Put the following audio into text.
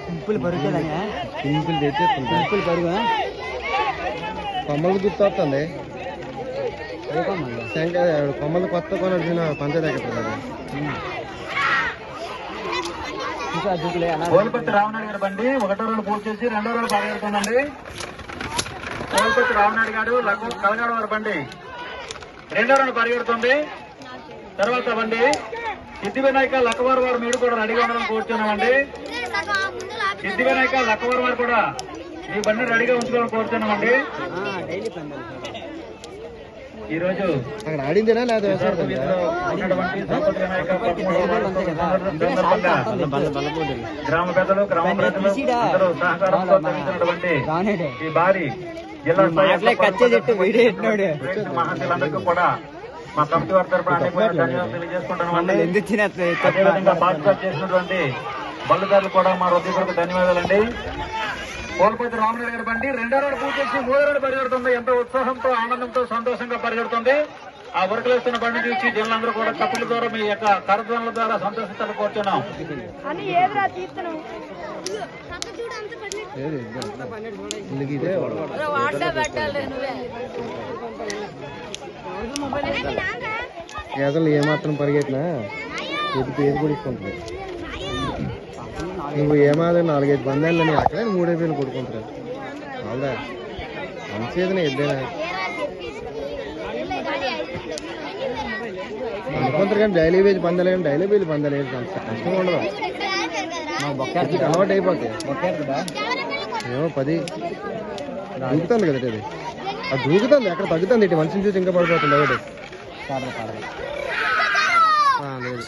Simple పరుగు simple తెచ్చే simple పరుగు కొమ్మలు గుర్తొస్తుంది కొమ్మలు కొత్త కొన పంచదార కోల్పతి రామనాయుడు గారు బండి 1వ రౌండ్ పూర్తి చేసి 2వ రౌండ్ పరిగెడుతుందండి. కోల్పతి రామనాయుడు గారు కలగాడ వారి బండి 2వ రౌండ్ పరిగెడుతుంది. తర్వాత బండి సిద్ధి వినాయక లక్కవారి వారు మీరు కూడా రెడీగా ఉండాలని కోరుతున్నామండి. సిద్ధి వినాయక లక్కవారి వారు కూడా ఈ బండి రెడీగా ఉంచుకోవాలని కోరుతున్నామండి. ఈ రోజు ఆడిందేనా లేదా గ్రామ పెద్దలు గ్రామ ప్రజలు అందరూ సహకారంతో జరిగినటువంటి ఈ భారీ జిల్లా మహాశీలందరికీ కూడా మా కమిటీ వారి తరఫున ధన్యవాదాలు తెలియజేసుకుంటున్నామండి. అదేవిధంగా పార్టిసిపేట్ చేసినటువంటి బళ్ళదారులు కూడా మా హృదయపూర్వక ధన్యవాదాలండి. కోల్పతి రామనాయుడు గారి బండి 2వ రౌండ్ పూర్తి చేసి 3వ రౌండ్ పరిగెడుతుంది. ఎంతో ఉత్సాహంతో ఆనందంతో సంతోషంగా పరిగెడుతుంది. ఆ వర్కలేస్తున్న బండి చూసి జనులందరూ కూడా కప్పుల ద్వారా మీ యొక్క కరధ్వనుల ద్వారా సంతోషించాలని కోరుతున్నాం. అసలు ఏమాత్రం పరిగెట్టినా పేరు కూడా ఇస్తుంటుంది. నువ్వు ఏమాత్రం 4-5 బంధాలని అక్కడే 3 వేలు కొడుకుంటారు. అవునా మంచిదైనా ఎద్దైనా అనుకుంటారు కానీ డైలీ వేజ్ పందాలు కానీ డైలీ వేలు పందాలు వేసి కష్టంగా ఉండదు. అలవాటు అయిపోతాయి. ఏమో 10 దూకుతుంది కదా అది. అది దూకుతుంది అక్కడ తగ్గుతుంది. ఇటు మనిషిని చూసి ఇంకా పడిపోతుంది ఒకటి లేదు.